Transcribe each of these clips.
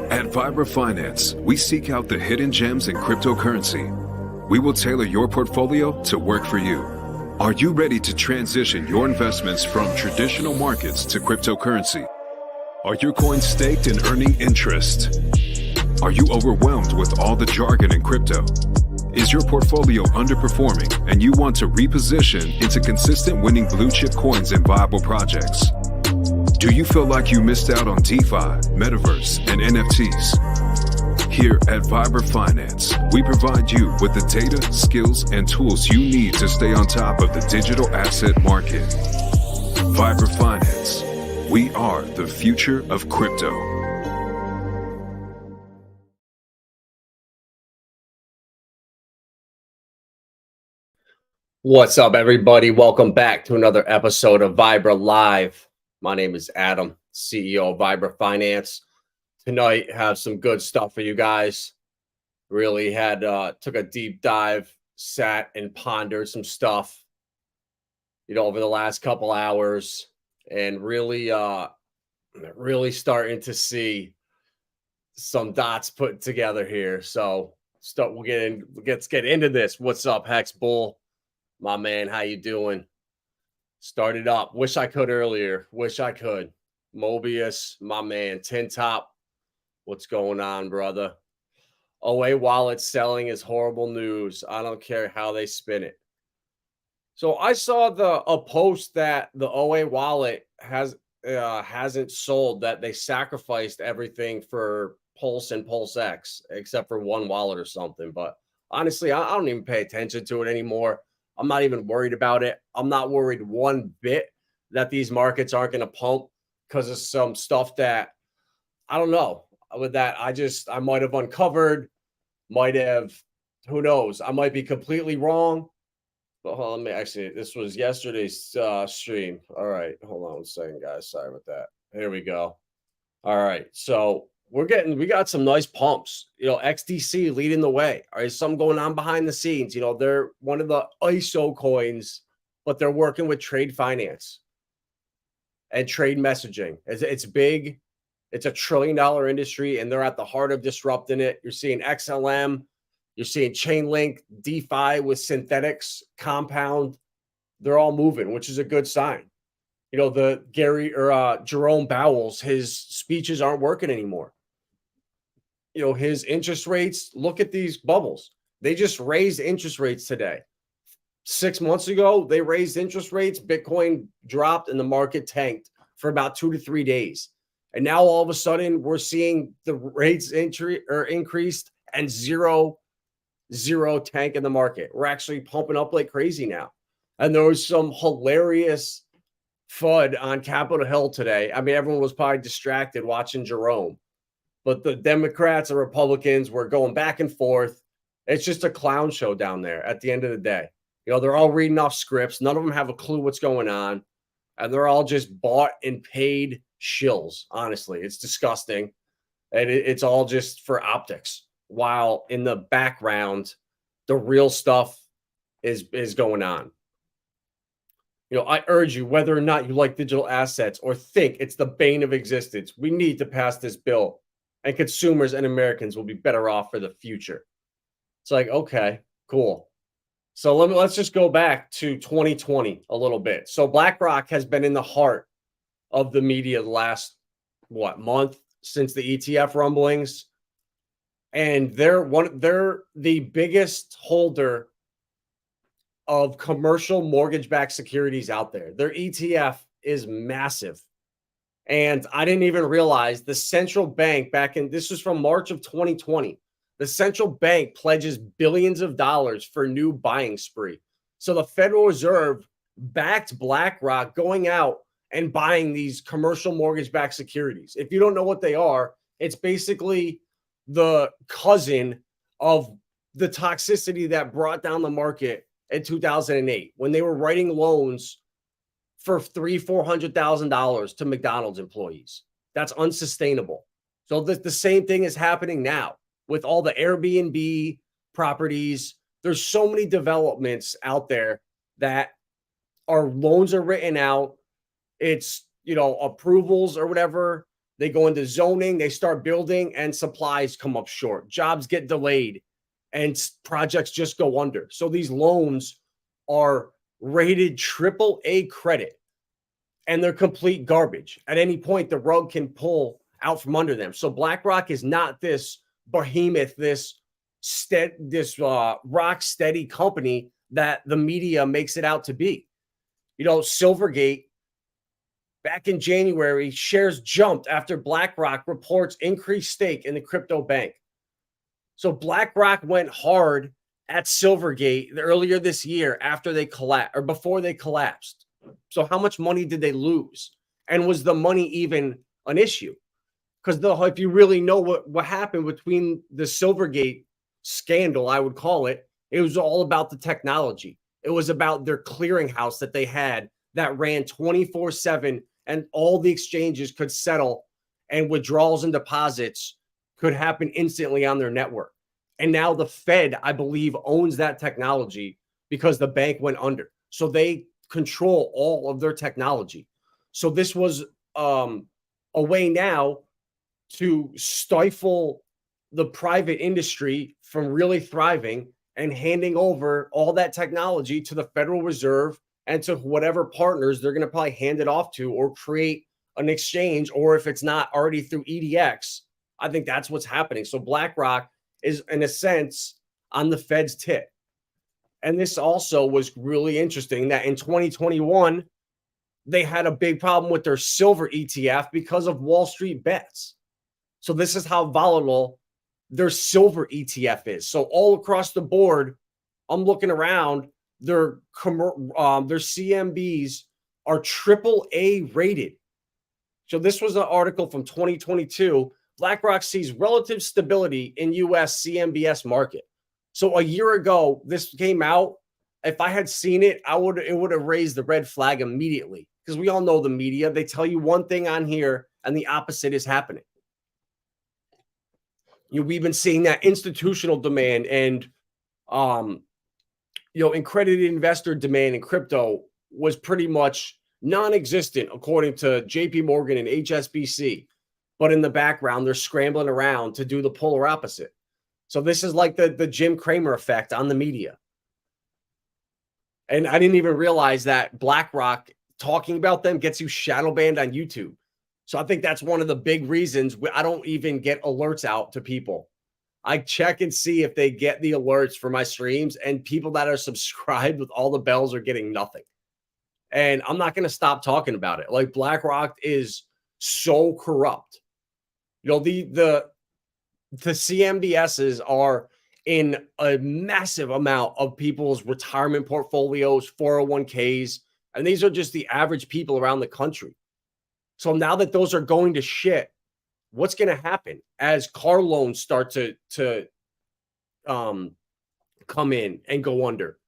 At Finance, we seek out the hidden gems in cryptocurrency. We will tailor your portfolio to work for you. Are you ready to transition your investments from traditional markets to cryptocurrency? Are your coins staked and earning interest? Are you overwhelmed with all the jargon in crypto? Is your portfolio underperforming and you want to reposition into consistent winning blue chip coins and viable projects? Do you feel like you missed out on DeFi, Metaverse, and NFTs? Here at Finance, we provide you with the data, skills, and tools you need to stay on top of the digital asset market. Finance, we are the future of crypto. What's up, everybody? Welcome back to another episode of Vibra Live. My name is Adam, CEO of Finance. Tonight, have some good stuff for you guys. Really took a deep dive, sat and pondered some stuff, over the last couple hours, and really starting to see some dots put together here. So let's get into this. What's up, Hex Bull? My man, how you doing? Started up. Wish I could earlier. Wish I could. Mobius, my man. Tin Top, what's going on, brother? OA wallet selling is horrible news. I don't care how they spin it. So I saw a post that the OA wallet hasn't sold, that they sacrificed everything for Pulse and PulseX, except for one wallet or something. But honestly, I don't even pay attention to it anymore. I'm not even worried about it. I'm not worried one bit that these markets aren't going to pump because of some stuff that, I don't know, with that I might have uncovered, who knows? I might be completely wrong. But hold on, let me actually, this was yesterday's stream. All right, hold on one second, guys. Sorry about that. Here we go. All right, so we got some nice pumps. XDC leading the way. All right, something going on behind the scenes. They're one of the ISO coins, but they're working with trade finance and trade messaging. It's big. It's a $1 trillion industry, and they're at the heart of disrupting it. You're seeing XLM, you're seeing Chainlink, DeFi with synthetics, Compound. They're all moving, which is a good sign. The Jerome Bowles, his speeches aren't working anymore. His interest rates, look at these bubbles. They just raised interest rates today. 6 months ago, they raised interest rates. Bitcoin dropped and the market tanked for about 2 to 3 days. And now all of a sudden, we're seeing the rates increased and zero tank in the market. We're actually pumping up like crazy now. And there was some hilarious FUD on Capitol Hill today. I mean, everyone was probably distracted watching Jerome. But the Democrats and Republicans were going back and forth. It's just a clown show down there at the end of the day. They're all reading off scripts. None of them have a clue what's going on. And they're all just bought and paid shills, honestly. It's disgusting. And it's all just for optics. While in the background, the real stuff is going on. I urge you, whether or not you like digital assets or think it's the bane of existence, we need to pass this bill. And consumers and Americans will be better off for the future. It's like, okay, cool. So let's just go back to 2020 a little bit. So BlackRock has been in the heart of the media the last, month since the ETF rumblings. And they're the biggest holder of commercial mortgage-backed securities out there. Their ETF is massive. And I didn't even realize the central bank this was from March of 2020. The central bank pledges billions of dollars for new buying spree. So the Federal Reserve backed BlackRock going out and buying these commercial mortgage-backed securities. If you don't know what they are, it's basically the cousin of the toxicity that brought down the market in 2008 when they were writing loans for $300,000-$400,000 to McDonald's employees. That's unsustainable. So the same thing is happening now with all the Airbnb properties. There's so many developments out there that our loans are written out. It's, approvals or whatever They go into zoning, they start building, and supplies come up short. Jobs get delayed, and projects just go under. So these loans are rated AAA credit, and they're complete garbage. At any point, the rug can pull out from under them. So BlackRock is not this behemoth, this rock steady company that the media makes it out to be. You know, Silvergate, back in January, shares jumped after BlackRock reports increased stake in the crypto bank. So BlackRock went hard at Silvergate earlier this year after they collapsed, or before they collapsed. So how much money did they lose? And was the money even an issue? Because if you really know what happened between the Silvergate scandal, I would call it, it was all about the technology. It was about their clearinghouse that they had that ran 24/7, and all the exchanges could settle, and withdrawals and deposits could happen instantly on their network. And now the Fed, I believe, owns that technology because the bank went under. So they control all of their technology. So this was a way now to stifle the private industry from really thriving and handing over all that technology to the Federal Reserve and to whatever partners they're going to probably hand it off to, or create an exchange, or if it's not already through EDX, I think that's what's happening. So BlackRock is, in a sense, on the Fed's tit. And this also was really interesting that in 2021, they had a big problem with their silver ETF because of Wall Street bets. So this is how volatile their silver ETF is. So all across the board, I'm looking around, their CMBs are AAA rated. So this was an article from 2022. BlackRock sees relative stability in U.S. CMBS market. So a year ago, this came out. If I had seen it, it would have raised the red flag immediately, because we all know the media. They tell you one thing on here and the opposite is happening. We've been seeing that institutional demand and accredited investor demand in crypto was pretty much non-existent, according to JP Morgan and HSBC. But in the background, they're scrambling around to do the polar opposite. So this is like the Jim Cramer effect on the media. And I didn't even realize that BlackRock, talking about them, gets you shadow banned on YouTube. So I think that's one of the big reasons I don't even get alerts out to people. I check and see if they get the alerts for my streams, and people that are subscribed with all the bells are getting nothing. And I'm not going to stop talking about it. Like, BlackRock is so corrupt. The CMBSs are in a massive amount of people's retirement portfolios, 401ks, and these are just the average people around the country. So now that those are going to shit, what's going to happen as car loans start to come in and go under?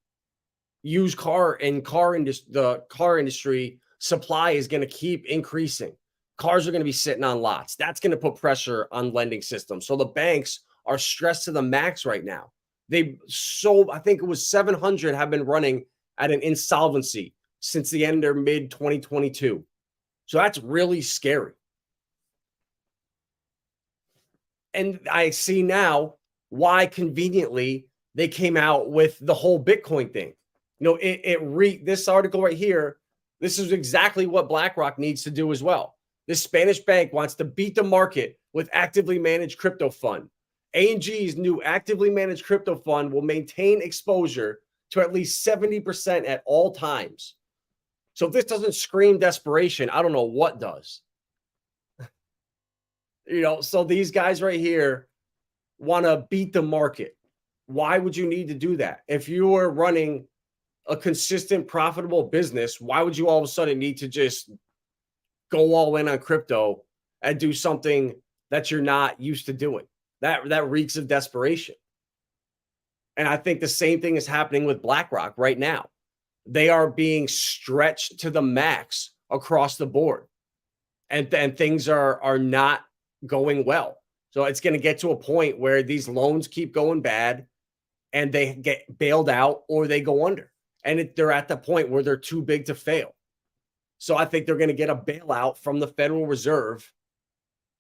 Used car and the car industry supply is going to keep increasing. Cars are going to be sitting on lots. That's going to put pressure on lending systems. So the banks are stressed to the max right now. I think it was 700 have been running at an insolvency since the end of mid 2022. So that's really scary. And I see now why conveniently they came out with the whole Bitcoin thing. This article right here, this is exactly what BlackRock needs to do as well. This Spanish bank wants to beat the market with actively managed crypto fund. A&G's new actively managed crypto fund will maintain exposure to at least 70% at all times. So if this doesn't scream desperation, I don't know what does. So these guys right here want to beat the market. Why would you need to do that? If you were running a consistent, profitable business, why would you all of a sudden need to just go all in on crypto and do something that you're not used to doing? That reeks of desperation. And I think the same thing is happening with BlackRock right now. They are being stretched to the max across the board. And things are not going well. So it's going to get to a point where these loans keep going bad and they get bailed out or they go under. And they're at the point where they're too big to fail. So I think they're going to get a bailout from the Federal Reserve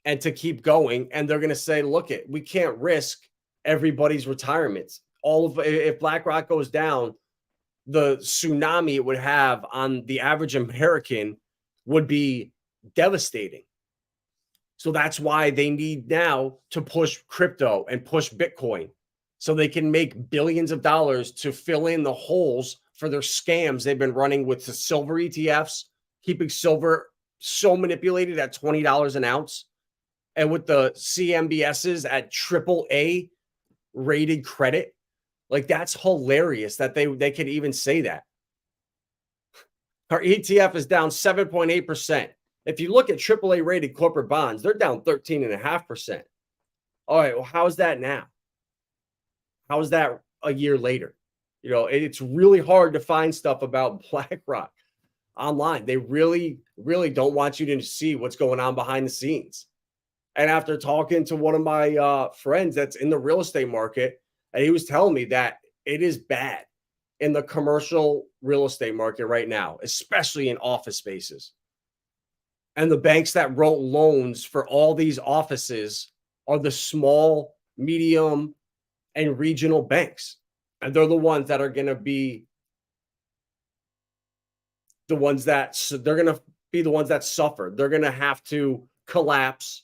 and to keep going. And they're going to say, look, we can't risk everybody's retirements. If BlackRock goes down, the tsunami it would have on the average American would be devastating. So that's why they need now to push crypto and push Bitcoin so they can make billions of dollars to fill in the holes for their scams they've been running with the silver ETFs, keeping silver so manipulated at $20 an ounce, and with the CMBSs at AAA rated credit. Like, that's hilarious that they could even say that. Our ETF is down 7.8%. If you look at AAA rated corporate bonds, they're down 13.5%. All right, well, how's that now? How is that a year later? You know, it's really hard to find stuff about BlackRock online. They really, really don't want you to see what's going on behind the scenes. And after talking to one of my friends that's in the real estate market, and he was telling me that it is bad in the commercial real estate market right now, especially in office spaces. And the banks that wrote loans for all these offices are the small, medium, and regional banks. And they're the ones that are going to be the ones that suffer. They're going to have to collapse,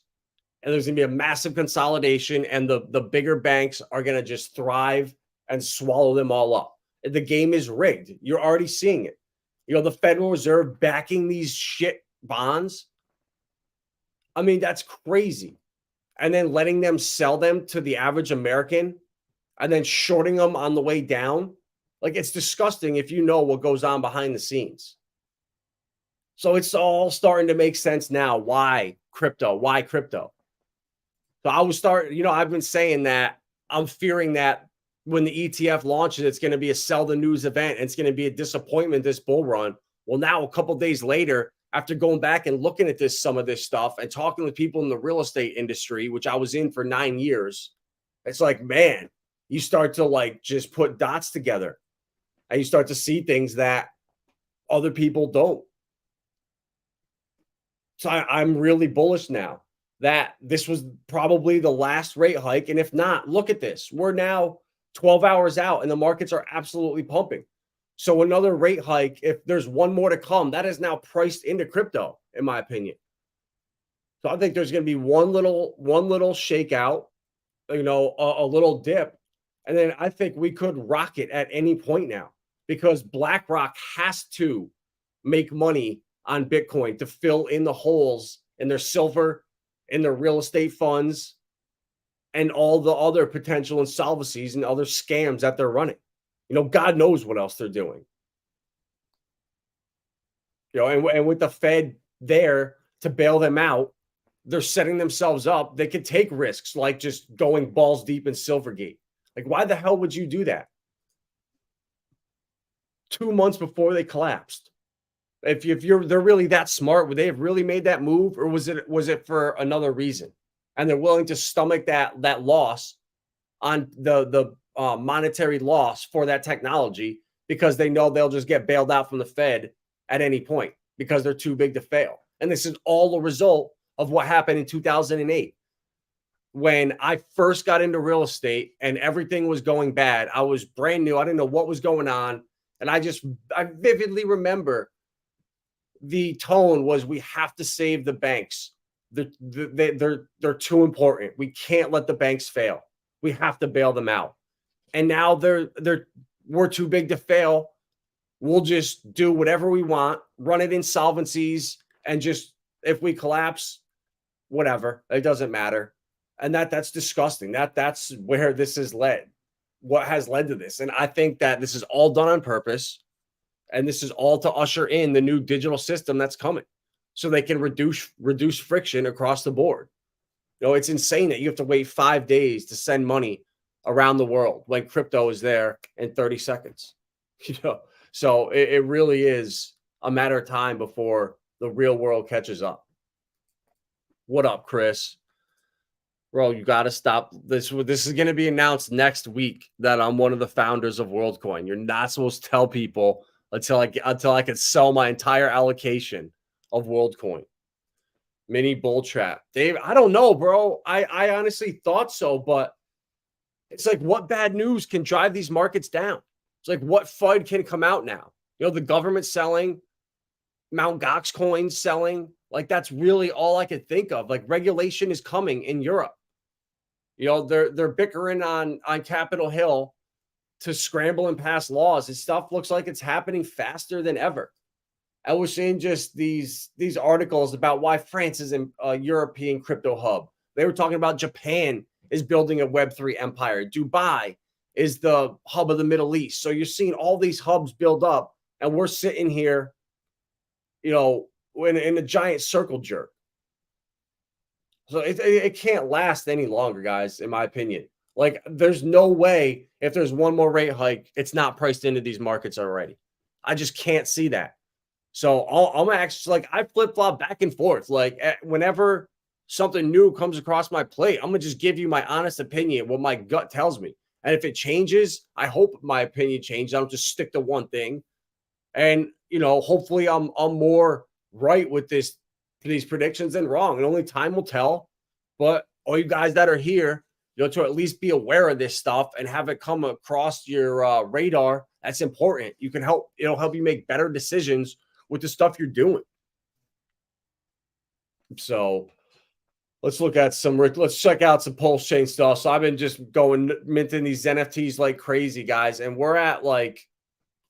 and there's going to be a massive consolidation, and the bigger banks are going to just thrive and swallow them all up. The game is rigged. You're already seeing it. You know, the Federal Reserve backing these shit bonds. I mean, that's crazy. And then letting them sell them to the average American and then shorting them on the way down. Like, it's disgusting if you know what goes on behind the scenes. So it's all starting to make sense now. Why crypto? Why crypto? So I've been saying that I'm fearing that when the ETF launches, it's going to be a sell the news event. And it's going to be a disappointment, this bull run. Well, now a couple days later, after going back and looking at some of this stuff and talking with people in the real estate industry, which I was in for 9 years, it's like, man, you start to like just put dots together and you start to see things that other people don't. So I'm really bullish now that this was probably the last rate hike. And if not, look at this. We're now 12 hours out and the markets are absolutely pumping. So another rate hike, if there's one more to come, that is now priced into crypto, in my opinion. So I think there's going to be one little shakeout, you know, a little dip. And then I think we could rocket at any point now because BlackRock has to make money on Bitcoin to fill in the holes in their silver, in their real estate funds, and all the other potential insolvencies and other scams that they're running. You know, God knows what else they're doing. You know, and with the Fed there to bail them out, they're setting themselves up. They could take risks like just going balls deep in Silvergate. Like, why the hell would you do that? 2 months before they collapsed. If they're really that smart, would they have really made that move, or was it for another reason? And they're willing to stomach that loss on the monetary loss for that technology because they know they'll just get bailed out from the Fed at any point because they're too big to fail. And this is all a result of what happened in 2008. When I first got into real estate and everything was going bad, I was brand new. I didn't know what was going on. And I vividly remember the tone was, we have to save the banks. They're too important. We can't let the banks fail. We have to bail them out. And now we're too big to fail. We'll just do whatever we want, run it insolvencies, and just, if we collapse, whatever, it doesn't matter. And that's disgusting. That's where this has led. What has led to this? And I think that this is all done on purpose. And this is all to usher in the new digital system that's coming so they can reduce friction across the board. You know, it's insane that you have to wait 5 days to send money around the world when crypto is there in 30 seconds. You know, so it really is a matter of time before the real world catches up. What up, Chris? Bro, you got to stop this. This is going to be announced next week that I'm one of the founders of WorldCoin. You're not supposed to tell people until I can sell my entire allocation of WorldCoin. Mini bull trap. Dave, I don't know, bro. I honestly thought so, but it's like, what bad news can drive these markets down? It's like, what FUD can come out now? You know, the government selling, Mt. Gox coins selling. Like, that's really all I could think of. Like, regulation is coming in Europe. You know, they're bickering on Capitol Hill to scramble and pass laws. This stuff looks like it's happening faster than ever. I was seeing just these articles about why France is a European crypto hub. They were talking about Japan is building a Web3 empire. Dubai is the hub of the Middle East. So you're seeing all these hubs build up, and we're sitting here, you know, in a giant circle jerk. So it can't last any longer, guys, in my opinion. Like, there's no way if there's one more rate hike, it's not priced into these markets already. I just can't see that. So I'm actually, like, I flip-flop back and forth. Like, whenever something new comes across my plate, I'm going to just give you my honest opinion, what my gut tells me. And if it changes, I hope my opinion changes. I don't just stick to one thing. And, you know, hopefully I'm more right with these predictions than wrong. And only time will tell. But all you guys that are here, you know, to at least be aware of this stuff and have it come across your radar, that's important. You can help, it'll help you make better decisions with the stuff you're doing. So let's look at let's check out some Pulsechain stuff. So I've been just minting these NFTs like crazy, guys. And we're at like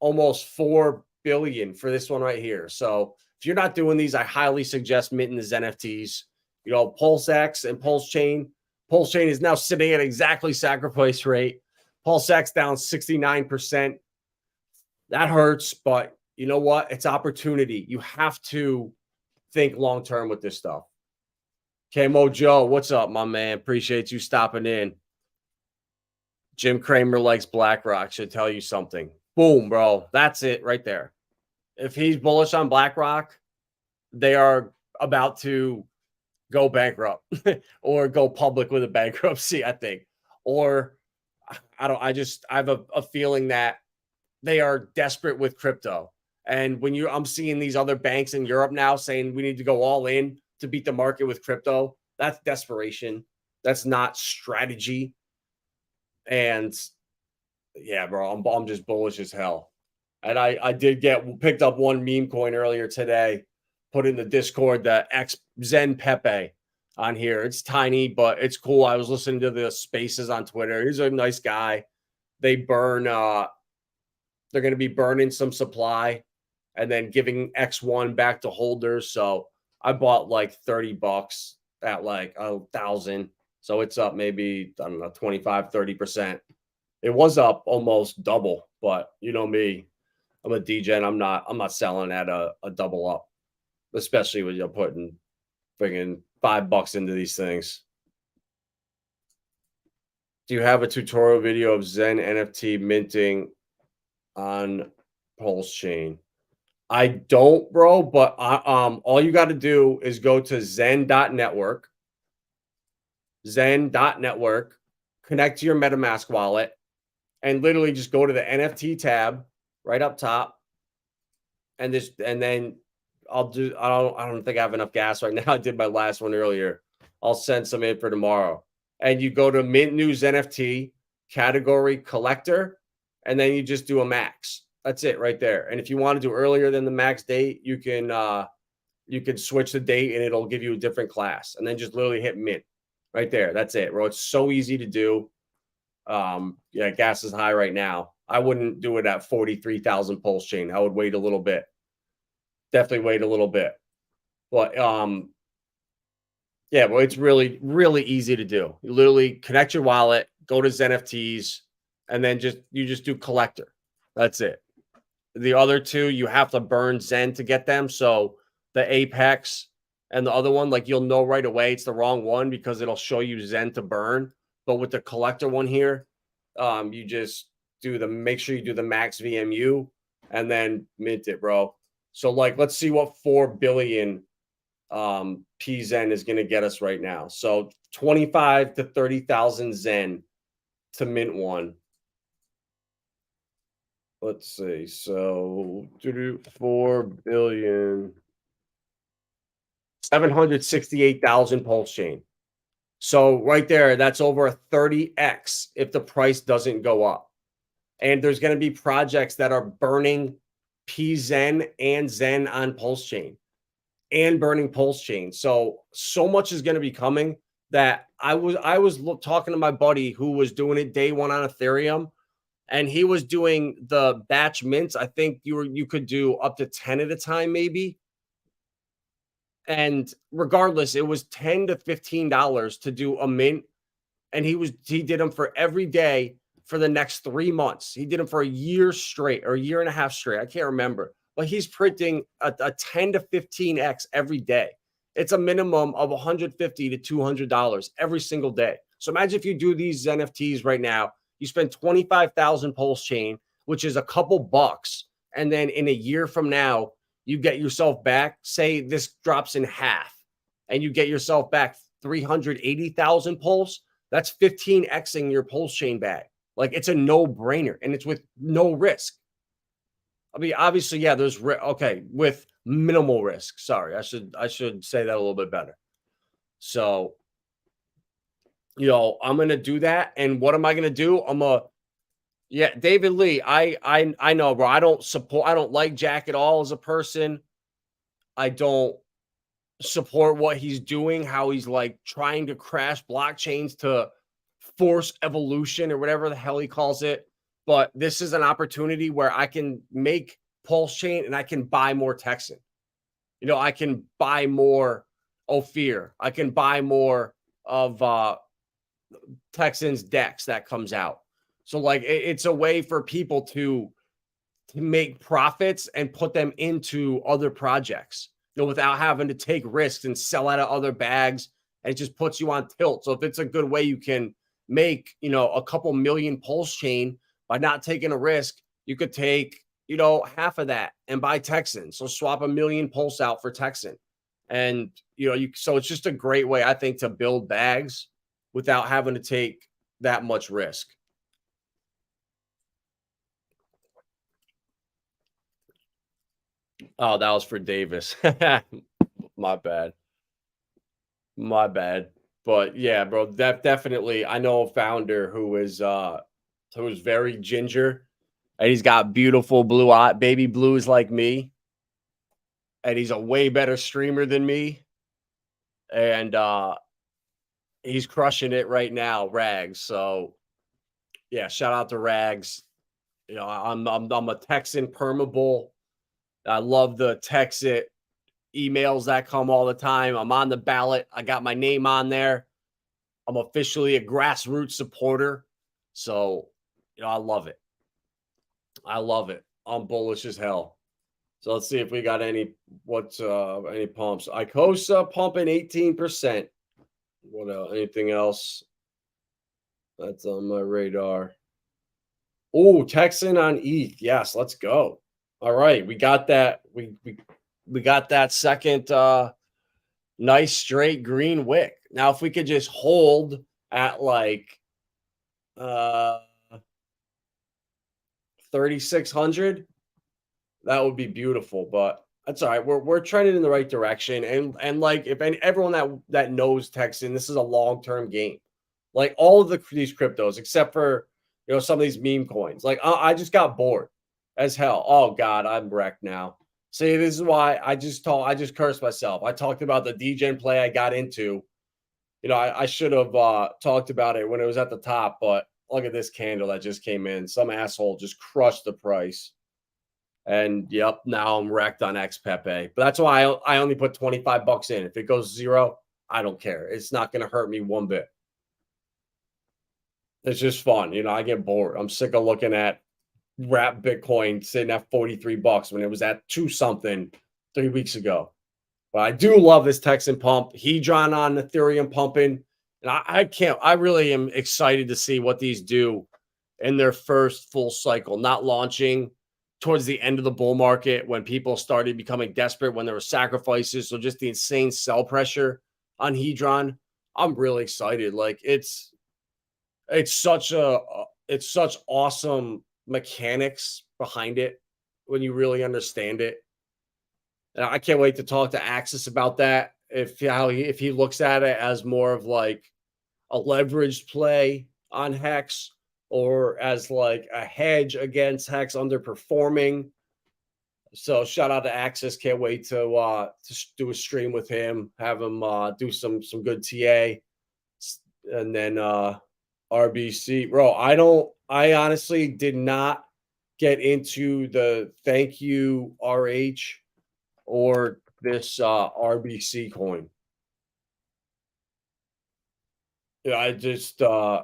almost 4 billion for this one right here. So if you're not doing these, I highly suggest minting these NFTs. You know, PulseX and Pulsechain. Pulsechain is now sitting at exactly sacrifice rate. PulseX down 69%. That hurts, but you know what? It's opportunity. You have to think long-term with this stuff. Mo Joe, what's up, my man? Appreciate you stopping in. Jim Cramer likes BlackRock. Should tell you something. Boom, bro. That's it right there. If he's bullish on BlackRock, they are about to go bankrupt or go public with a bankruptcy, I think. Or I have a feeling that they are desperate with crypto. And when I'm seeing these other banks in Europe now saying we need to go all in to beat the market with crypto, that's desperation. That's not strategy. And yeah, bro, I'm just bullish as hell. And I did picked up one meme coin earlier today, put in the Discord, the X Zen Pepe on here. It's tiny, but it's cool. I was listening to the spaces on Twitter. He's a nice guy. They burn, they're going to be burning some supply and then giving X1 back to holders. So I bought like $30 at like 1,000. So it's up maybe, I don't know, 25, 30%. It was up almost double, but you know me, I'm a DJ and I'm not selling at a double up, especially when you're putting friggin' $5 into these things. Do you have a tutorial video of Zen NFT minting on Pulsechain? I don't, bro, but all you got to do is go to zen.network, connect to your MetaMask wallet, and literally just go to the NFT tab right up top, and then I don't think I have enough gas right now. I did my last one earlier. I'll send some in for tomorrow. And you go to Mint News NFT category collector, and then you just do a max. That's it right there. And if you want to do earlier than the max date, you can switch the date and it'll give you a different class. And then just literally hit mint right there. That's it, bro. It's so easy to do. Yeah, gas is high right now. I wouldn't do it at 43,000 Pulsechain. I would wait a little bit. Definitely wait a little bit. But yeah, well, it's really, really easy to do. You literally connect your wallet, go to ZenFTs, and then you just do collector. That's it. The other two, you have to burn Zen to get them. So the Apex and the other one, like, you'll know right away it's the wrong one because it'll show you Zen to burn. But with the collector one here, you just make sure you do the max VMU and then mint it, bro. So like, let's see what 4 billion P Zen is going to get us right now. So 25 to 30,000 Zen to mint one. Let's see. So 4 billion. 768,000 pulse chain. So right there, that's over a 30x if the price doesn't go up. And there's going to be projects that are burning PZen and Zen on pulse chain and burning pulse chain. So much is going to be coming that I was talking to my buddy who was doing it day one on Ethereum, and he was doing the batch mints. I think you could do up to 10 at a time, maybe. And regardless, it was $10 to $15 to do a mint. And he did them for every day for the next 3 months. He did them for a year straight or a year and a half straight. I can't remember. But he's printing a 10 to 15x every day. It's a minimum of $150 to $200 every single day. So imagine if you do these NFTs right now, you spend 25,000 pulse chain, which is a couple bucks. And then in a year from now, you get yourself back, say this drops in half, and you get yourself back 380,000 pulse. That's 15xing your pulse chain bag. Like, it's a no-brainer, and it's with no risk. I mean, obviously, yeah, there's with minimal risk. Sorry, I should say that a little bit better. So, I'm gonna do that. And what am I gonna do? David Lee. I know, bro. I don't like Jack at all as a person. I don't support what he's doing, how he's like trying to crash blockchains to force evolution or whatever the hell he calls it. But this is an opportunity where I can make pulse chain and I can buy more Texan. I can buy more Ophir. I can buy more of Texan's Dex that comes out. So like it's a way for people to make profits and put them into other projects, without having to take risks and sell out of other bags. And it just puts you on tilt. So if it's a good way you can make, a couple million pulse chain by not taking a risk, you could take, half of that and buy Texan. So swap 1 million pulse out for Texan. And, so it's just a great way, I think, to build bags without having to take that much risk. Oh, that was for Davis. My bad. But yeah, bro, definitely. I know a founder who is very ginger, and he's got beautiful blue eye, baby blues like me, and he's a way better streamer than me, and he's crushing it right now, Rags. So yeah, shout out to Rags. I'm a Texan permabull. I love the Texit emails that come all the time. I'm on the ballot. I got my name on there. I'm officially a grassroots supporter. So, I love it. I'm bullish as hell. So let's see if we got any pumps. ICOSA pumping 18%. What else? Anything else that's on my radar? Oh, Texan on ETH. Yes, let's go. All right, we got that. We got that second nice straight green wick. Now, if we could just hold at like 3,600, that would be beautiful. But that's all right. We're trending in the right direction. And like, if everyone that knows Texan, this is a long-term game. Like all of these cryptos, except for some of these meme coins. Like I just got bored as hell. Oh God, I'm wrecked now. See, this is why I just cursed myself. I talked about the degen play I got into. I should have talked about it when it was at the top, but look at this candle that just came in. Some asshole just crushed the price. And yep, now I'm wrecked on XPepe. But that's why I only put 25 bucks in. If it goes zero, I don't care. It's not going to hurt me one bit. It's just fun. I get bored. I'm sick of looking at wrap Bitcoin sitting at 43 bucks when it was at 2 something 3 weeks ago. But I do love this Texan pump. Hedron on Ethereum pumping. And I really am excited to see what these do in their first full cycle, not launching towards the end of the bull market when people started becoming desperate, when there were sacrifices. So just the insane sell pressure on Hedron. I'm really excited. Like it's such awesome mechanics behind it when you really understand it. And I can't wait to talk to Axis about that if he looks at it as more of like a leveraged play on Hex or as like a hedge against Hex underperforming. So shout out to Axis. Can't wait to do a stream with him, have him do some good TA. And then RBC. Bro, I honestly did not get into the thank you RH or this RBC coin. Yeah, I just I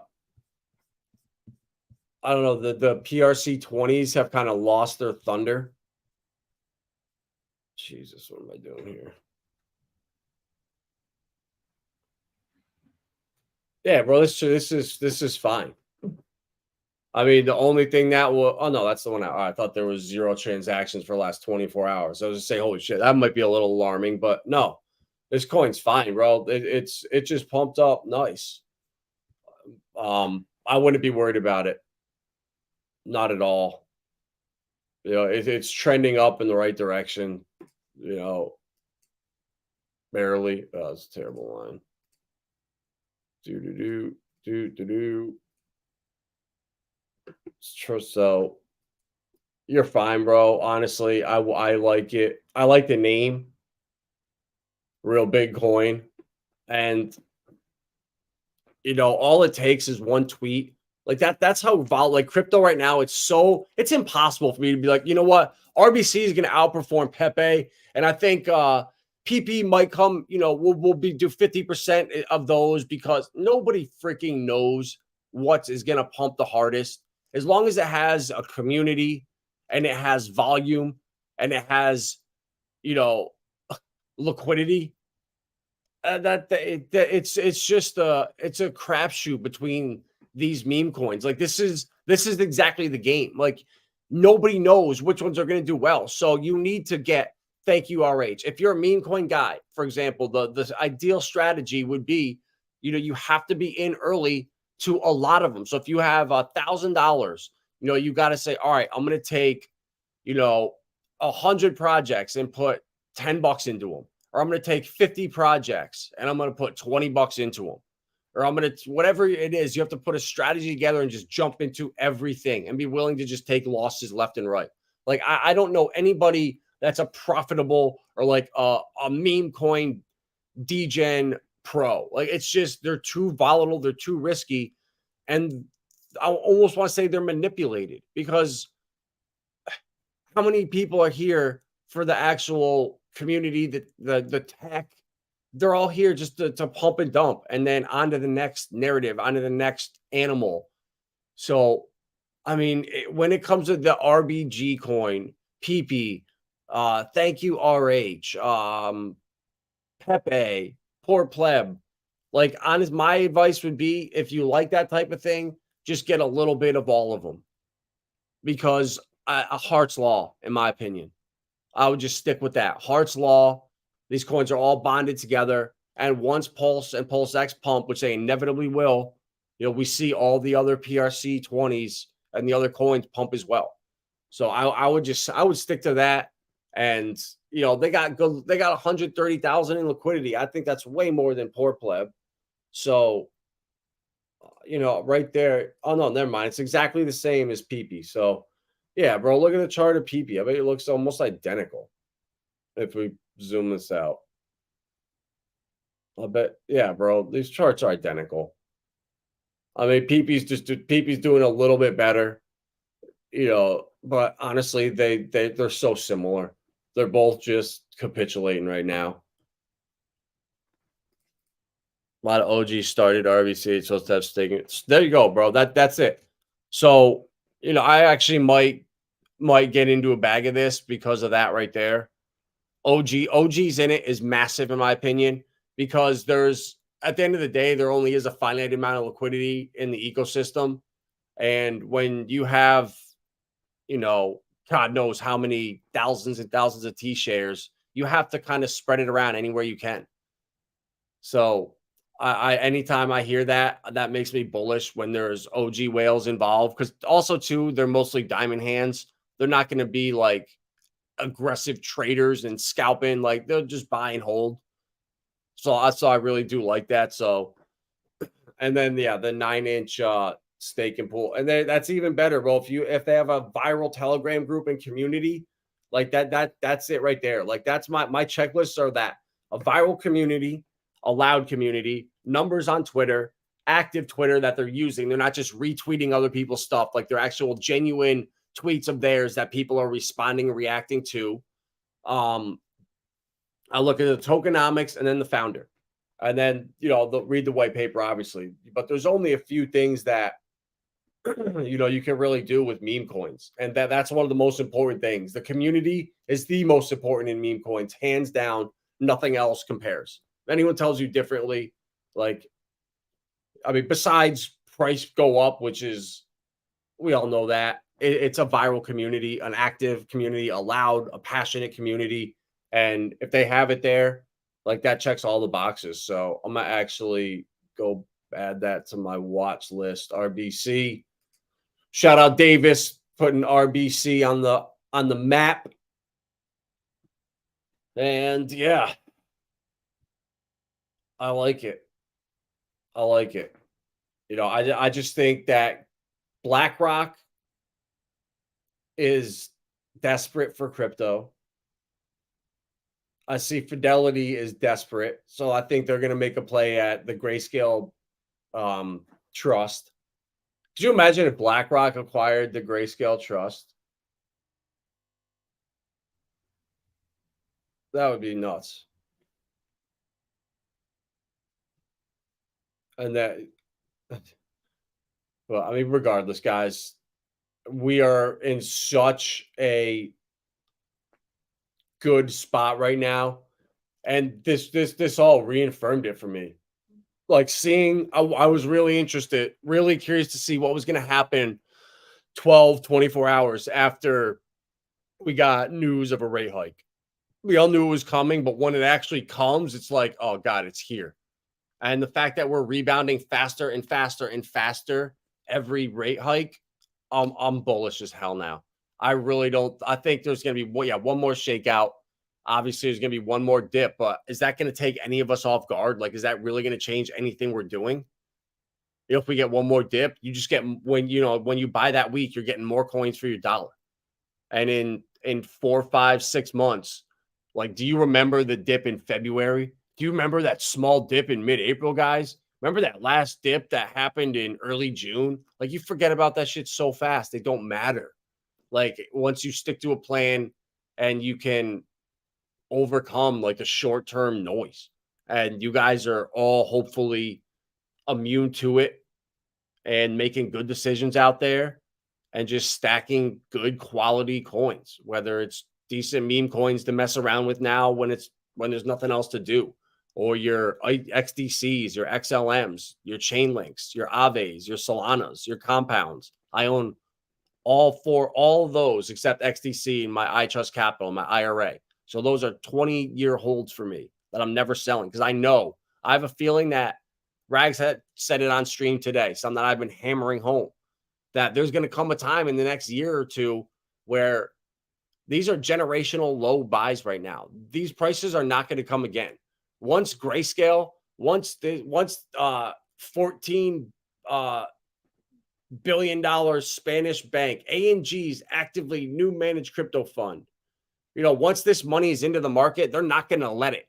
don't know, the PRC 20s have kind of lost their thunder. Jesus, what am I doing here? Yeah, bro, this is fine. I mean, the only thing that will oh no, that's the one I thought there was 0 transactions for the last 24 hours. I was just saying, holy shit, that might be a little alarming, but no, this coin's fine, bro. It just pumped up nice. I wouldn't be worried about it. Not at all. You know, it's trending up in the right direction. You know, barely. Oh, it's a terrible line. So you're fine, bro. Honestly, I like it. I like the name. Real big coin. And you know, all it takes is one tweet. Like that's how volatile like crypto right now. It's impossible for me to be like, you know what? RBC is gonna outperform Pepe. And I think PP might come, you know, we'll do 50% of those because nobody freaking knows what is gonna pump the hardest. As long as it has a community and it has volume and it has, you know, liquidity, it's just it's a crapshoot between these meme coins. Like this is exactly the game. Like nobody knows which ones are going to do well. So you need to get thank you RH. If you're a meme coin guy, for example, the ideal strategy would be, you know, you have to be in early to a lot of them. So if you have $1,000, you know, you got to say, all right, I'm going to take, you know, 100 projects and put $10 into them. Or I'm going to take 50 projects and I'm going to put $20 into them. Or I'm going to, whatever it is, you have to put a strategy together and just jump into everything and be willing to just take losses left and right. Like, I don't know anybody that's a profitable or like a meme coin degen pro. Like, it's just, they're too volatile. They're too risky. And I almost want to say they're manipulated because how many people are here for the actual community, the tech? They're all here just to pump and dump and then on to the next narrative, onto the next animal. So, I mean, when it comes to the RBG coin, PP, thank you, RH, Pepe, poor pleb. Like, honest, my advice would be if you like that type of thing, just get a little bit of all of them because a Hart's Law, in my opinion. I would just stick with that. Hart's Law. These coins are all bonded together. And once Pulse and PulseX pump, which they inevitably will, you know, we see all the other PRC 20s and the other coins pump as well. So I would stick to that. And, you know, they got 130,000 in liquidity. I think that's way more than poor pleb. So, you know, right there. Oh, no, never mind. It's exactly the same as PP. So, yeah, bro, look at the chart of PP. I bet it looks almost identical if we zoom this out. I bet, yeah, bro, these charts are identical. I mean, PP's doing a little bit better, you know, but honestly, they're so similar. They're both just capitulating right now. A lot of OGs started RBC, so that's sticking. There you go, bro. That's it. So, you know, I actually might get into a bag of this because of that right there. OGs in it is massive in my opinion because there's at the end of the day there only is a finite amount of liquidity in the ecosystem, and when you have, you know, God knows how many thousands and thousands of T shares, you have to kind of spread it around anywhere you can. So I anytime I hear that, that makes me bullish when there's OG whales involved because also too they're mostly diamond hands. They're not going to be like aggressive traders and scalping, like they'll just buy and hold. So I really do like that. So, and then the 9-inch stake and pool, and then that's even better, bro. If they have a viral Telegram group and community, like that's it right there. Like that's my checklists are that a viral community, a loud community, numbers on Twitter, active Twitter that they're using. They're not just retweeting other people's stuff, like they're actual genuine tweets of theirs that people are responding and reacting to. I look at the tokenomics and then the founder. And then, they'll read the white paper, obviously. But there's only a few things that, you can really do with meme coins. And that's one of the most important things. The community is the most important in meme coins. Hands down, nothing else compares. If anyone tells you differently, besides price go up, which is, we all know that. It's a viral community, an active community, a loud, a passionate community. And if they have it there, that checks all the boxes. So I'm going to actually go add that to my watch list. RBC. Shout out Davis putting RBC on the map. And yeah, I like it. I just think that BlackRock is desperate for crypto. I see Fidelity is desperate. So I think they're going to make a play at the Grayscale Trust. Could you imagine if BlackRock acquired the Grayscale Trust? That would be nuts. And regardless, guys, we are in such a good spot right now. And this all reaffirmed it for me. Seeing, I was really interested, really curious to see what was going to happen 12, 24 hours after we got news of a rate hike. We all knew it was coming, but when it actually comes, it's like, oh God, it's here. And the fact that we're rebounding faster and faster and faster every rate hike, I'm bullish as hell now. I think there's going to be one more shakeout. Obviously, there's going to be one more dip, but is that going to take any of us off guard? Is that really going to change anything we're doing? If we get one more dip, you just get, when you buy that week, you're getting more coins for your dollar. And in 4, 5, 6 months, do you remember the dip in February? Do you remember that small dip in mid-April, guys? Remember that last dip that happened in early June? You forget about that shit so fast. They don't matter. Once you stick to a plan and you can overcome a short-term noise, and you guys are all hopefully immune to it and making good decisions out there and just stacking good quality coins, whether it's decent meme coins to mess around with now when there's nothing else to do, or your XDCs, your XLMs, your chain links, your Aves, your Solanas, your compounds. I own all of those except XDC in my ITRUSTCAPITAL, my IRA. So those are 20-year holds for me that I'm never selling, because I have a feeling that Rags had said it on stream today, something that I've been hammering home, that there's going to come a time in the next year or two where these are generational low buys right now. These prices are not going to come again. Once Grayscale, once $14 billion Spanish bank, ANG's actively new managed crypto fund, once this money is into the market, they're not going to let it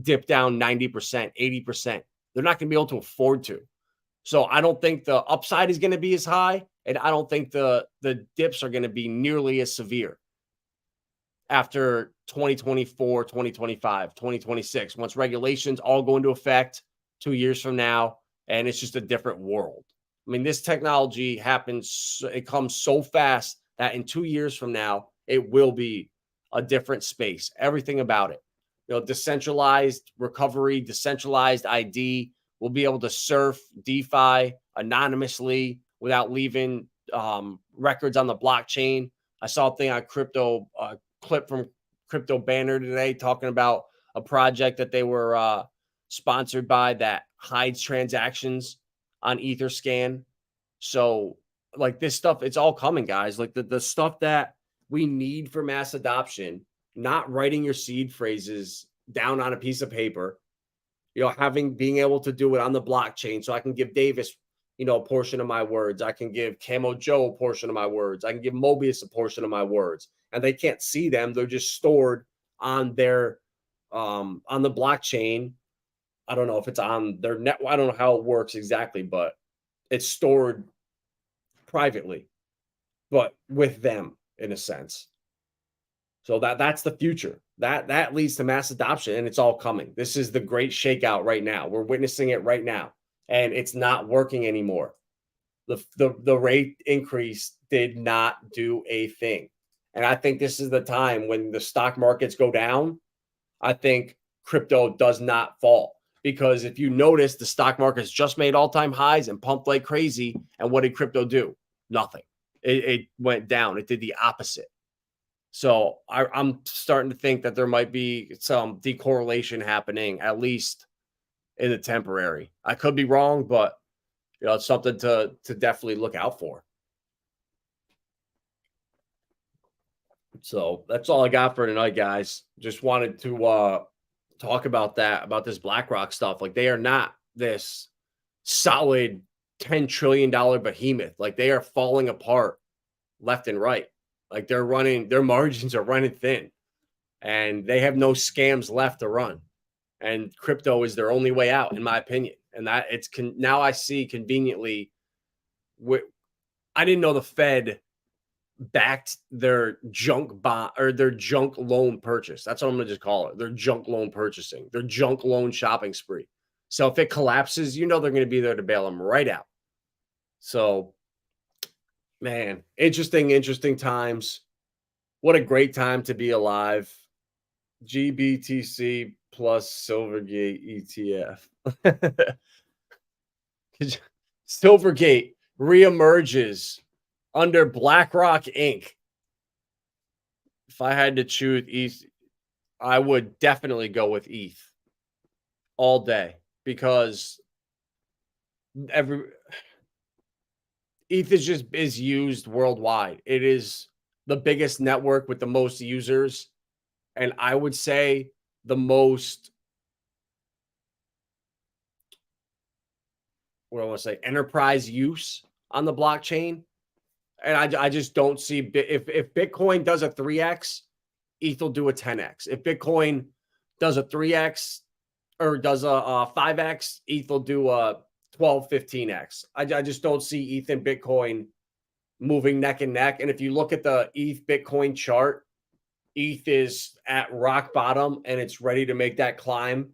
dip down 90%, 80%. They're not going to be able to afford to. So I don't think the upside is going to be as high, and I don't think the dips are going to be nearly as severe after 2024, 2025, 2026, once regulations all go into effect 2 years from now, and it's just a different world. This technology happens, it comes so fast that in 2 years from now, it will be a different space. Everything about it. Decentralized recovery, decentralized ID. We'll be able to surf DeFi anonymously without leaving records on the blockchain. I saw a thing on crypto, clip from Crypto Banner today talking about a project that they were sponsored by that hides transactions on Etherscan. So this stuff, it's all coming, guys. The stuff that we need for mass adoption, not writing your seed phrases down on a piece of paper, being able to do it on the blockchain. So I can give Davis, a portion of my words. I can give Camo Joe a portion of my words. I can give Mobius a portion of my words. And they can't see them. They're just stored on their on the blockchain. I don't know if it's on their net. I don't know how it works exactly, but it's stored privately, but with them in a sense. So that's the future. That leads to mass adoption, and it's all coming. This is the great shakeout right now. We're witnessing it right now, and it's not working anymore. The rate increase did not do a thing. And I think this is the time when the stock markets go down. I think crypto does not fall, because if you notice, the stock market's just made all-time highs and pumped like crazy. And what did crypto do? Nothing. It went down. It did the opposite. So I'm starting to think that there might be some decorrelation happening, at least in the temporary. I could be wrong, but it's something to definitely look out for. So that's all I got for tonight, guys. Just wanted to talk about this BlackRock stuff. Like, they are not this solid $10 trillion behemoth. Like, they are falling apart left and right. Like, their margins are running thin, and they have no scams left to run. And crypto is their only way out, in my opinion. And that now I see conveniently. I didn't know the Fed backed their junk bond or their junk loan purchase. That's what I'm going to just call it. Their junk loan purchasing, their junk loan shopping spree. So if it collapses, they're going to be there to bail them right out. So, man, interesting times. What a great time to be alive. GBTC plus Silvergate ETF. Silvergate reemerges under BlackRock Inc. If I had to choose ETH, I would definitely go with ETH all day, because ETH is used worldwide. It is the biggest network with the most users, and I would say the most, enterprise use on the blockchain. And I just don't see, if Bitcoin does a 3x, ETH will do a 10x. If Bitcoin does a 3x or does a 5x, ETH will do a 12, 15x. I just don't see ETH and Bitcoin moving neck and neck. And if you look at the ETH Bitcoin chart, ETH is at rock bottom, and it's ready to make that climb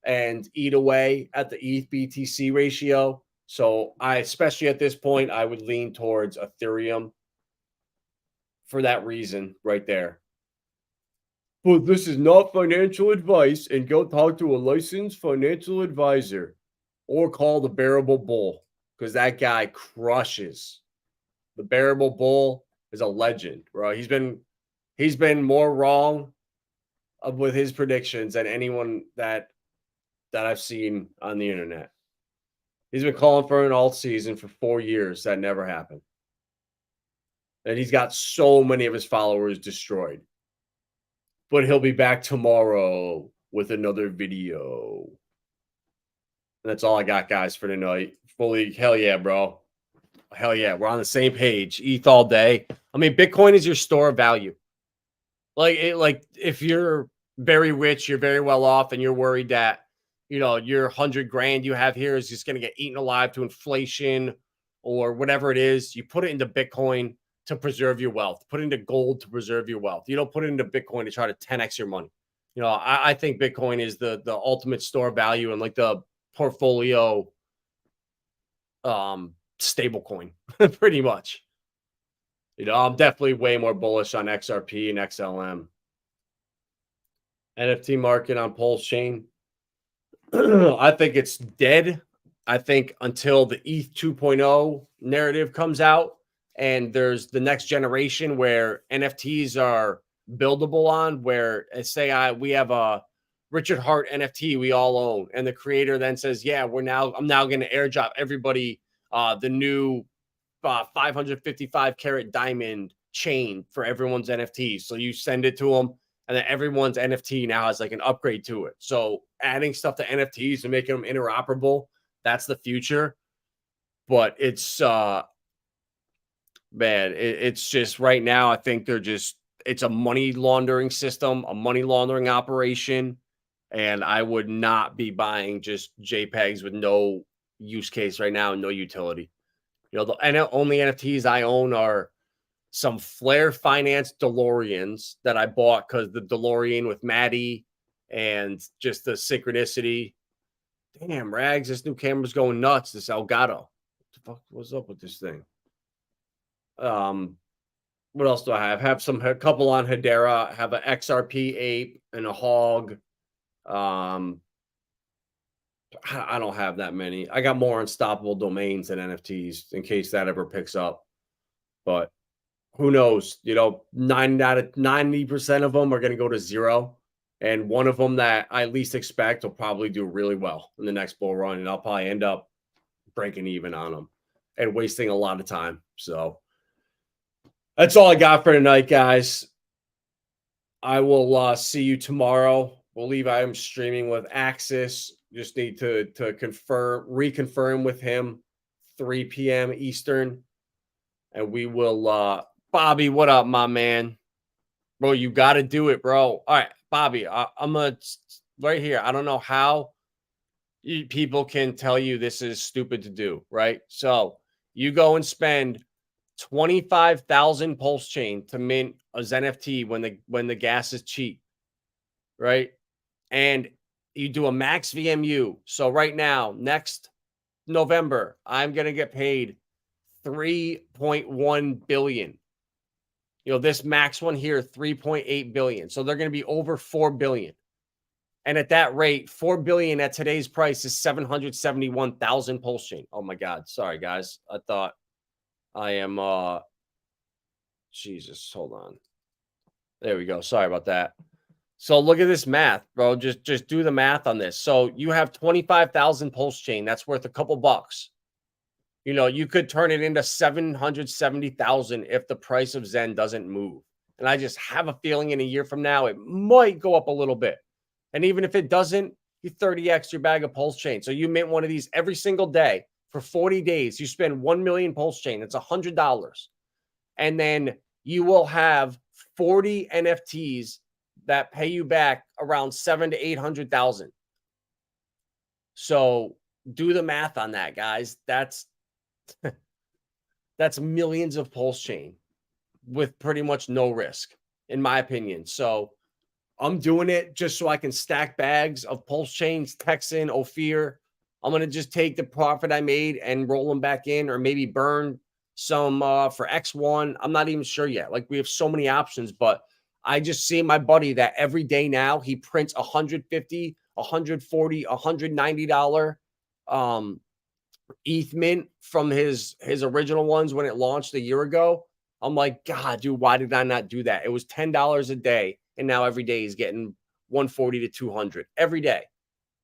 and eat away at the ETH BTC ratio. So especially at this point, I would lean towards Ethereum for that reason right there. But this is not financial advice, and go talk to a licensed financial advisor or call the Bearable Bull, because that guy crushes. The Bearable Bull is a legend, bro. He's been more wrong with his predictions than anyone that I've seen on the internet. He's been calling for an alt season for 4 years. That never happened. And he's got so many of his followers destroyed. But he'll be back tomorrow with another video. And that's all I got, guys, for tonight. Hell yeah, bro. Hell yeah. We're on the same page. ETH all day. I mean, Bitcoin is your store of value. Like if you're very rich, you're very well off, and you're worried that, your $100,000 you have here is just going to get eaten alive to inflation or whatever it is, you put it into Bitcoin to preserve your wealth. Put it into gold to preserve your wealth. You don't put it into Bitcoin to try to 10x your money. I think Bitcoin is the ultimate store of value and like the portfolio stable coin, pretty much. I'm definitely way more bullish on XRP and XLM. NFT market on Pulsechain. I think it's dead. I think until the ETH 2.0 narrative comes out and there's the next generation where NFTs are buildable on, where we have a Richard Hart NFT we all own, and the creator then says, yeah, I'm now going to airdrop everybody the new 555 carat diamond chain for everyone's NFTs. So you send it to them, And then everyone's NFT now has like an upgrade to it. So adding stuff to NFTs and making them interoperable, that's the future. But it's man, it's just right now, I think it's a money laundering system, a money laundering operation. And I would not be buying just JPEGs with no use case right now, no utility. You know, the only NFTs I own are some Flare Finance DeLoreans that I bought because the DeLorean with Maddie and just the synchronicity. Damn, Rags, this new camera's going nuts. This Elgato. What the fuck? What's up with this thing? What else do I have? Have a couple on Hedera. Have an XRP ape and a hog. I don't have that many. I got more unstoppable domains than NFTs in case that ever picks up. But who knows? You know, 90% of them are going to go to zero. And one of them that I least expect will probably do really well in the next bull run. And I'll probably end up breaking even on them and wasting a lot of time. So that's all I got for tonight, guys. I will see you tomorrow. Believe I am streaming with Axis. Just need to reconfirm with him 3 p.m. Eastern. And we will Bobby, what up, my man? Bro, you got to do it, bro. All right, Bobby, I'm right here. I don't know how people can tell you this is stupid to do, right? So you go and spend 25,000 Pulse Chain to mint a NFT when the gas is cheap, right? And you do a max VMU. So right now, next November, I'm going to get paid 3.1 billion. You know, this max one here, 3.8 billion. So they're going to be over 4 billion. And at that rate, 4 billion at today's price is 771,000 Pulse Chain. Oh my God. Sorry, guys. I thought I am, Jesus, hold on. There we go. Sorry about that. So look at this math, bro. Just do the math on this. So you have 25,000 Pulse Chain. That's worth a couple bucks. You know, you could turn it into 770,000 if the price of Zen doesn't move. And I just have a feeling in a year from now, it might go up a little bit. And even if it doesn't, you 30x your bag of Pulse Chain. So you mint one of these every single day for 40 days. You spend 1 million Pulse Chain. It's $100. And then you will have 40 NFTs that pay you back around 700,000 to 800,000. So do the math on that, guys. That's millions of Pulse Chain with pretty much no risk, in my opinion. So I'm doing it just so I can stack bags of Pulse Chains, Texan, Ophir. I'm going to just take the profit I made and roll them back in, or maybe burn some for X1. I'm not even sure yet. Like, we have so many options, but I just see my buddy that every day now he prints $150, $140, $190 ETH mint from his original ones when it launched a year ago. I'm like, God, dude, why did I not do that? It was $10 a day, and now every day he's getting 140 to 200 every day.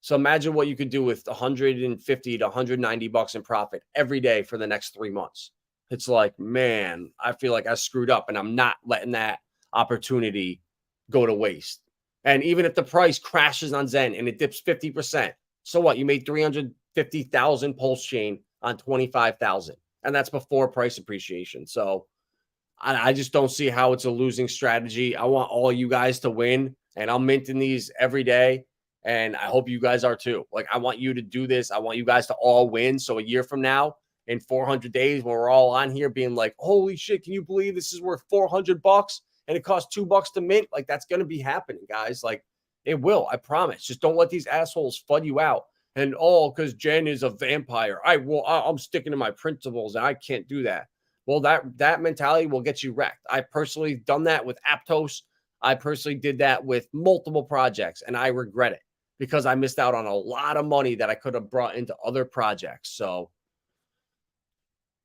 So imagine what you could do with 150 to 190 bucks in profit every day for the next 3 months. It's like, man, I feel like I screwed up, and I'm not letting that opportunity go to waste. And even if the price crashes on Zen and it dips 50%, so what? You made 350,000 Pulse Chain on 25,000, and that's before price appreciation. So I just don't see how it's a losing strategy. I want all you guys to win, and I'm minting these every day, and I hope you guys are too. Like, I want you to do this. I want you guys to all win. So a year from now, in 400 days, when we're all on here being like, holy shit, can you believe this is worth 400 bucks and it costs $2 to mint? Like, that's going to be happening, guys. Like, it will. I promise. Just don't let these assholes FUD you out. And because Jen is a vampire, I'm sticking to my principles and I can't do that. Well, that mentality will get you wrecked. I personally done that with Aptos. I personally did that with multiple projects, and I regret it because I missed out on a lot of money that I could have brought into other projects. So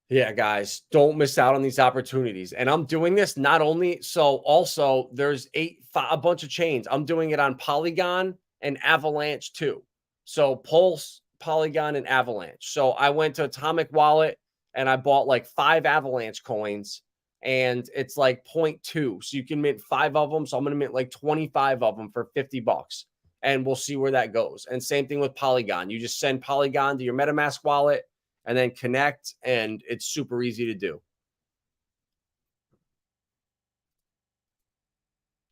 yeah, guys, don't miss out on these opportunities. And I'm doing this not only, so also there's a bunch of chains. I'm doing it on Polygon and Avalanche too. So Pulse, Polygon, and Avalanche. So I went to Atomic Wallet and I bought like 5 Avalanche coins. and it's like 0.2. So you can mint 5 of them. So I'm going to mint like 25 of them for $50, and we'll see where that goes. And same thing with Polygon. You just send Polygon to your MetaMask wallet and then connect, and it's super easy to do.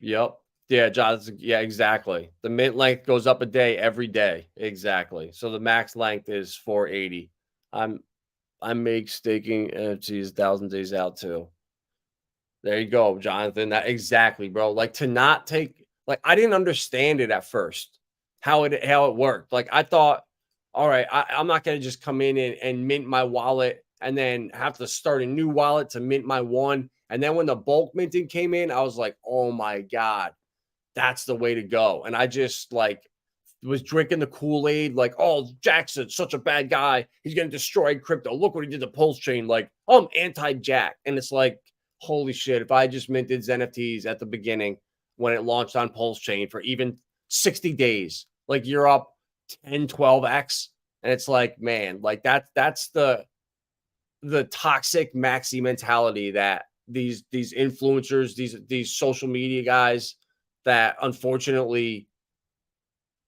Yep. Yeah, Jonathan. Yeah, exactly. The mint length goes up a day every day. Exactly. So the max length is 480. I make staking NFTs 1,000 days out too. There you go, Jonathan. That exactly, bro. Like, to not take, like, I didn't understand it at first, how it worked. Like, I thought, all right, I'm not gonna just come in and mint my wallet and then have to start a new wallet to mint my one. And then when the bulk minting came in, I was like, oh my God, that's the way to go. And I just like was drinking the Kool-Aid, like, oh, Jackson's such a bad guy. He's gonna destroy crypto. Look what he did to Pulse Chain. Like, oh, I'm anti-Jack. And it's like, holy shit, if I just minted NFTs at the beginning when it launched on Pulse Chain for even 60 days, like, you're up 10, 12x. And it's like, man, like that's the toxic maxi mentality that these influencers, these social media guys, that unfortunately,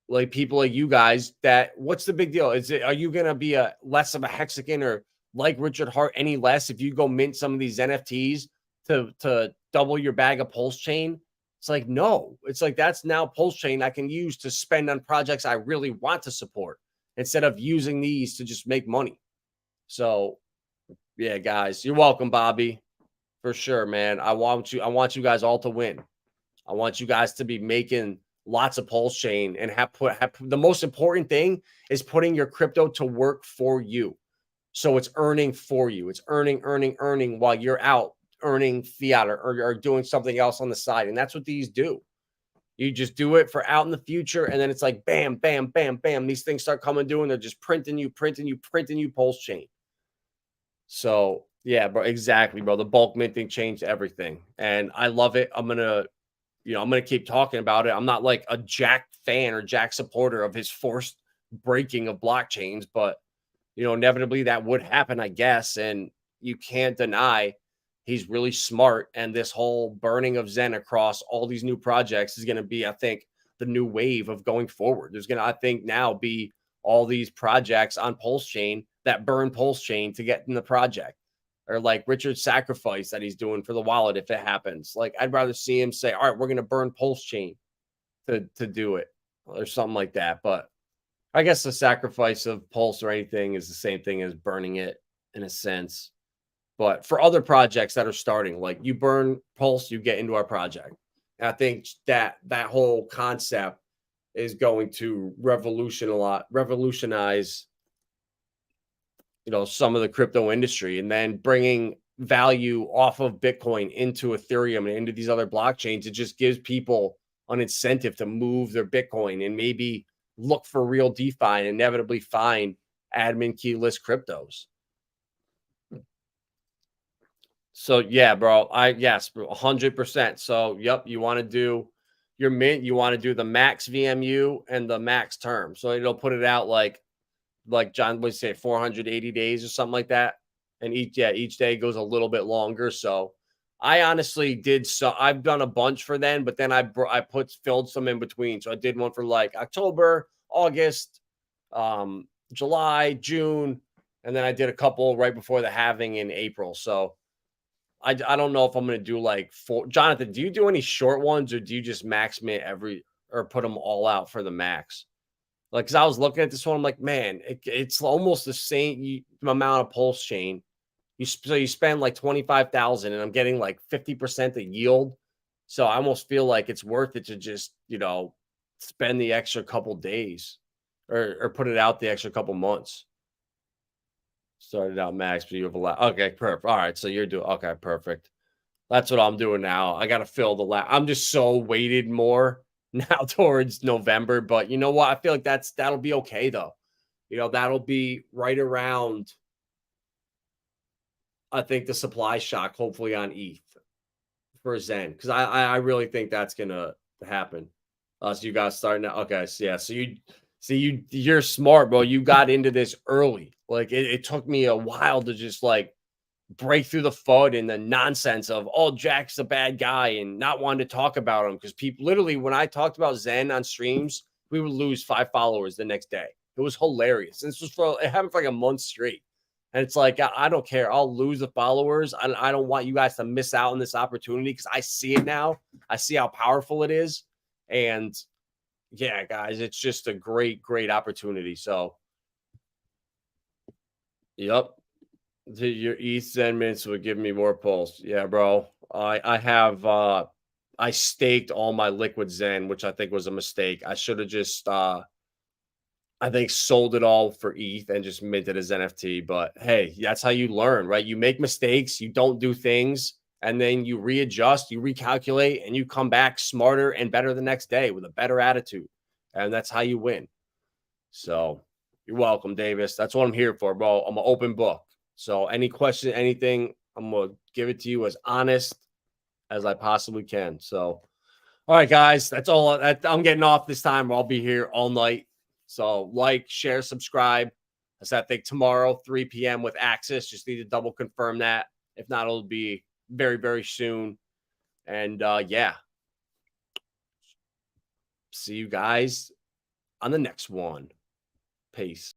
like, people like you guys, that what's the big deal? Are you gonna be a less of a hexagon or like Richard Hart any less if you go mint some of these NFTs to double your bag of Pulse Chain? It's like, no. It's like, that's now Pulse Chain I can use to spend on projects I really want to support instead of using these to just make money. So yeah, guys, you're welcome, Bobby. For sure, man. I want you guys all to win. I want you guys to be making lots of Pulse Chain and have the most important thing is putting your crypto to work for you. So it's earning for you. It's earning while you're out earning fiat or doing something else on the side. And that's what these do. You just do it for out in the future. And then it's like, bam, bam, bam, bam. These things start coming due and they're just printing you Pulse Chain. So yeah, bro, exactly, bro. The bulk minting changed everything. And I love it. I'm going to keep talking about it. I'm not like a Jack fan or Jack supporter of his forced breaking of blockchains, but inevitably that would happen, I guess. And you can't deny he's really smart. And this whole burning of Zen across all these new projects is going to be, I think, the new wave of going forward. There's going to, I think, now be all these projects on Pulse Chain that burn Pulse Chain to get in the project. Or like Richard's sacrifice that he's doing for the wallet if it happens. Like, I'd rather see him say, all right, we're going to burn Pulse Chain to do it or something like that. But I guess the sacrifice of Pulse or anything is the same thing as burning it in a sense. But for other projects that are starting, like, you burn Pulse, you get into our project. And I think that whole concept is going to revolutionize some of the crypto industry, and then bringing value off of Bitcoin into Ethereum and into these other blockchains. It just gives people an incentive to move their Bitcoin and maybe look for real DeFi and inevitably find admin keyless cryptos. So yeah, bro, yes, 100%. So yep, you want to do your mint, you want to do the max VMU and the max term. So it'll put it out like John would say 480 days or something like that. And each day goes a little bit longer. So I honestly I've done a bunch for then, but then I filled some in between. So I did one for like October, August, July, June, and then I did a couple right before the halving in April. So I don't know if I'm going to do like Jonathan, do you do any short ones, or do you just max mint or put them all out for the max? Like, because I was looking at this one, I'm like, man, it's almost the same amount of Pulse Chain. So you spend like 25,000, and I'm getting like 50% the yield. So I almost feel like it's worth it to just spend the extra couple days, or put it out the extra couple months. Started out max, but you have a lot. Okay, perfect. All right, so you're doing okay, perfect. That's what I'm doing now. I got to fill the lap. I'm just so weighted more now towards November, but you know what? I feel like that'll be okay though. That'll be right around, I think, the supply shock, hopefully, on ETH for Zen, because I really think that's gonna happen. So you guys starting now? Okay, so yeah, so you're smart, bro. You got into this early. Like, it took me a while to just like break through the FUD and the nonsense of, oh, Jack's a bad guy and not wanting to talk about him. Because people literally, when I talked about Zen on streams, we would lose 5 followers the next day. It was hilarious. This was it happened for like a month straight. And it's like, I don't care. I'll lose the followers. I don't want you guys to miss out on this opportunity because I see it now. I see how powerful it is. And yeah, guys, it's just a great, great opportunity. So, yep. Your ETH Zen mints would give me more pulse. Yeah, bro. I have I staked all my liquid Zen, which I think was a mistake. I should have just I think sold it all for ETH and just minted as NFT. But hey, that's how you learn, right? You make mistakes, you don't do things, and then you readjust, you recalculate, and you come back smarter and better the next day with a better attitude. And that's how you win. So you're welcome, Davis. That's what I'm here for, bro. I'm an open book. So any question, anything, I'm going to give it to you as honest as I possibly can. So, all right, guys, that's all. I'm getting off this time. I'll be here all night. So like, share, subscribe. That's I think tomorrow, 3 p.m. with Axis. Just need to double confirm that. If not, it'll be very, very soon. And yeah, see you guys on the next one. Peace.